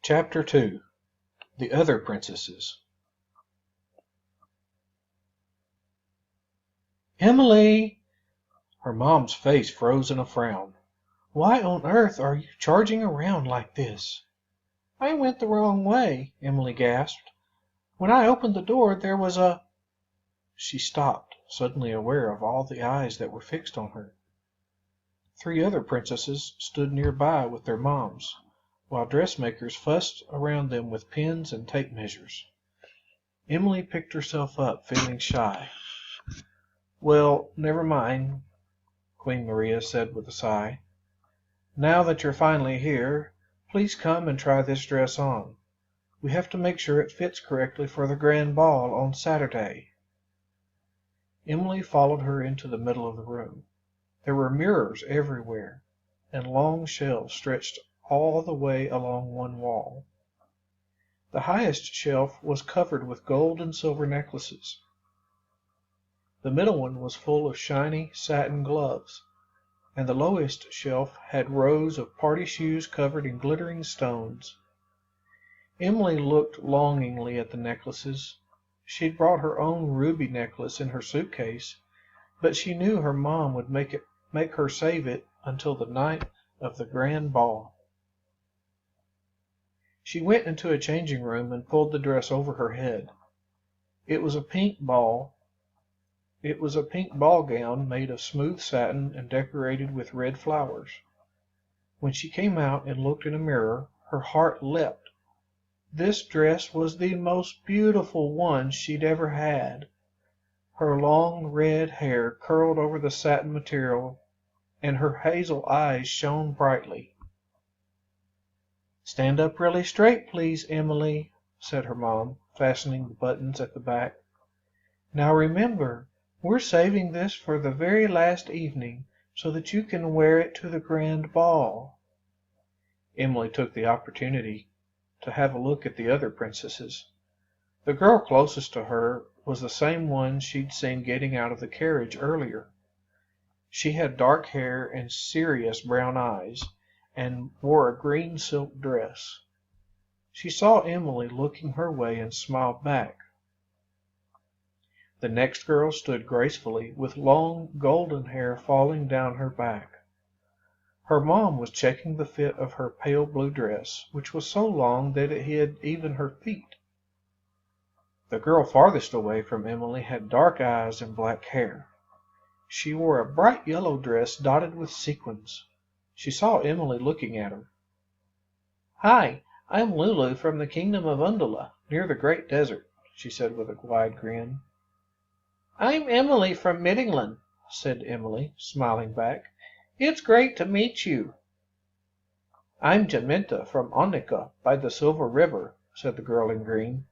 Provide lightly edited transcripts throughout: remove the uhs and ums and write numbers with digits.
Chapter 2. The Other Princesses. Emily! Her mom's face froze in a frown. Why on earth are you charging around like this? I went the wrong way, Emily gasped. When I opened the door, there was a... She stopped, suddenly aware of all the eyes that were fixed on her. 3 other princesses stood nearby with their moms, while dressmakers fussed around them with pins and tape measures. Emily picked herself up, feeling shy. Well, never mind, Queen Maria said with a sigh. Now that you're finally here, please come and try this dress on. We have to make sure it fits correctly for the grand ball on Saturday. Emily followed her into the middle of the room. There were mirrors everywhere, and long shelves stretched all the way along one wall. The highest shelf was covered with gold and silver necklaces. The middle one was full of shiny satin gloves, and the lowest shelf had rows of party shoes covered in glittering stones. Emily looked longingly at the necklaces. She'd brought her own ruby necklace in her suitcase, but she knew her mom would make her save it until the night of the grand ball. She went into a changing room and pulled the dress over her head. It was a pink ball gown made of smooth satin and decorated with red flowers. When she came out and looked in a mirror, her heart leapt. This dress was the most beautiful one she'd ever had. Her long red hair curled over the satin material, and her hazel eyes shone brightly. "Stand up really straight, please, Emily," said her mom, fastening the buttons at the back. "Now remember, we're saving this for the very last evening, so that you can wear it to the grand ball." Emily took the opportunity to have a look at the other princesses. The girl closest to her was the same one she'd seen getting out of the carriage earlier. She had dark hair and serious brown eyes, and wore a green silk dress. She saw Emily looking her way and smiled back. The next girl stood gracefully, with long golden hair falling down her back. Her mom was checking the fit of her pale blue dress, which was so long that it hid even her feet. The girl farthest away from Emily had dark eyes and black hair. She wore a bright yellow dress dotted with sequins. She saw Emily looking at her. "Hi, I'm Lulu from the kingdom of Undula, near the Great Desert," she said with a wide grin. "I'm Emily from Middingland," said Emily, smiling back. "It's great to meet you." "I'm Jaminta from Onika by the Silver River," said the girl in green.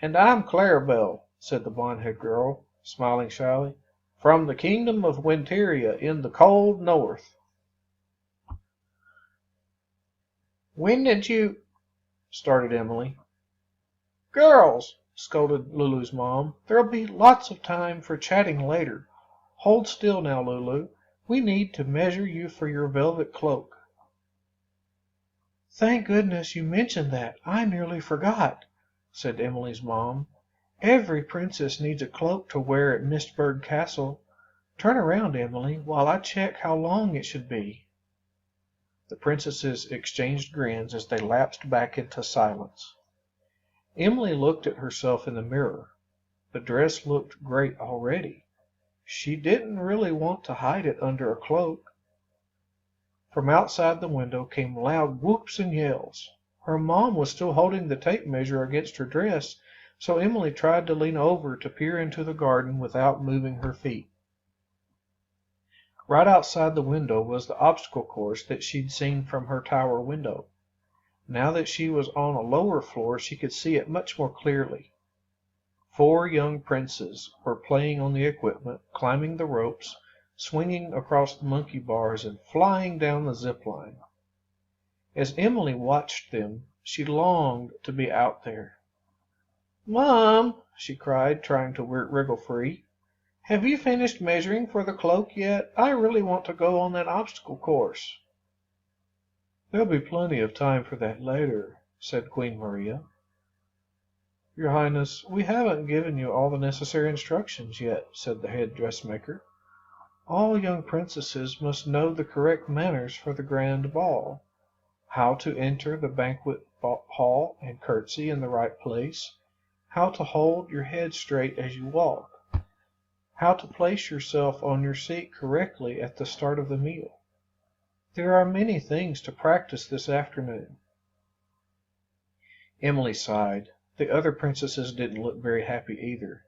"And I'm Clarabelle," said the blonde-haired girl, smiling shyly, "from the kingdom of Winteria in the cold north." "When did you—" started Emily. "Girls!" scolded Lulu's mom. "There'll be lots of time for chatting later. Hold still now, Lulu. We need to measure you for your velvet cloak." "Thank goodness you mentioned that. I nearly forgot," said Emily's mom. "Every princess needs a cloak to wear at Mistburg Castle. Turn around, Emily, while I check how long it should be." The princesses exchanged grins as they lapsed back into silence. Emily looked at herself in the mirror. The dress looked great already. She didn't really want to hide it under a cloak. From outside the window came loud whoops and yells. Her mom was still holding the tape measure against her dress, so Emily tried to lean over to peer into the garden without moving her feet. Right outside the window was the obstacle course that she'd seen from her tower window. Now that she was on a lower floor, she could see it much more clearly. 4 young princes were playing on the equipment, climbing the ropes, swinging across the monkey bars, and flying down the zip line. As Emily watched them, she longed to be out there. "Mom," she cried, trying to wriggle free, "have you finished measuring for the cloak yet? I really want to go on that obstacle course." There'll be plenty of time for that later, said Queen Maria. Your Highness, we haven't given you all the necessary instructions yet, said the head dressmaker. All young princesses must know the correct manners for the grand ball, how to enter the banquet hall and curtsy in the right place, how to hold your head straight as you walk, how to place yourself on your seat correctly at the start of the meal. There are many things to practice this afternoon. Emily sighed. The other princesses didn't look very happy either.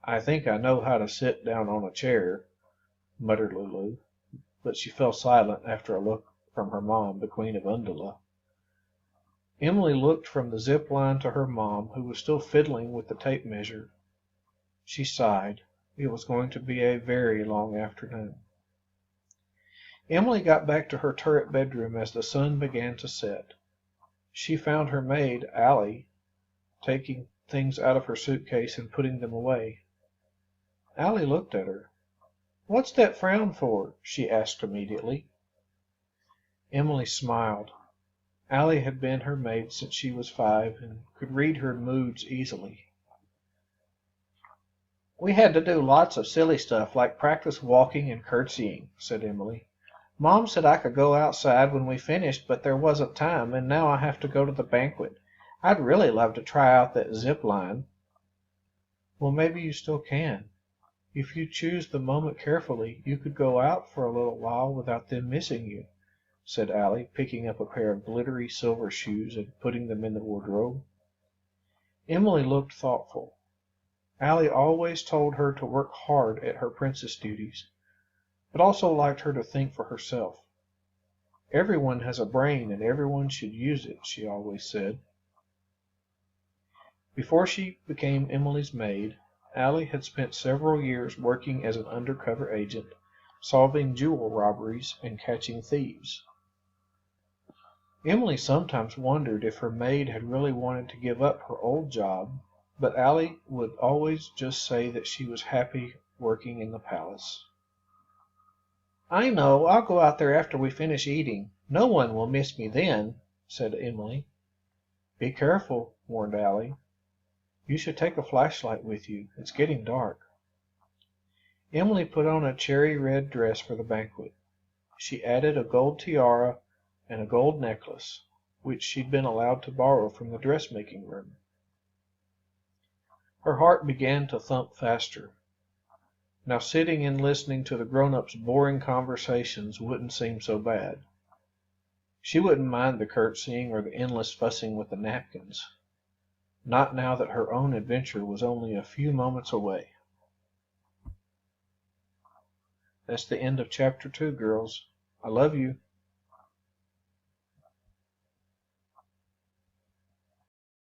I think I know how to sit down on a chair, muttered Lulu, but she fell silent after a look from her mom, the Queen of Undula. Emily looked from the zip line to her mom, who was still fiddling with the tape measure. She sighed. It was going to be a very long afternoon. Emily got back to her turret bedroom as the sun began to set. She found her maid, Allie, taking things out of her suitcase and putting them away. Allie looked at her. "What's that frown for?" she asked immediately. Emily smiled. Allie had been her maid since she was 5 and could read her moods easily. "We had to do lots of silly stuff like practice walking and curtsying," said Emily. "Mom said I could go outside when we finished, but there wasn't time, and now I have to go to the banquet. I'd really love to try out that zip line." "Well, maybe you still can. If you choose the moment carefully, you could go out for a little while without them missing you," said Allie, picking up a pair of glittery silver shoes and putting them in the wardrobe. Emily looked thoughtful. Allie always told her to work hard at her princess duties, but also liked her to think for herself. "Everyone has a brain and everyone should use it," she always said. Before she became Emily's maid, Allie had spent several years working as an undercover agent, solving jewel robberies and catching thieves. Emily sometimes wondered if her maid had really wanted to give up her old job, but Allie would always just say that she was happy working in the palace. "I know, I'll go out there after we finish eating. No one will miss me then," said Emily. "Be careful," warned Allie. "You should take a flashlight with you. It's getting dark." Emily put on a cherry red dress for the banquet. She added a gold tiara and a gold necklace, which she'd been allowed to borrow from the dressmaking room. Her heart began to thump faster. Now sitting and listening to the grown-ups' boring conversations wouldn't seem so bad. She wouldn't mind the curtsying or the endless fussing with the napkins. Not now that her own adventure was only a few moments away. That's the end of chapter 2, girls. I love you.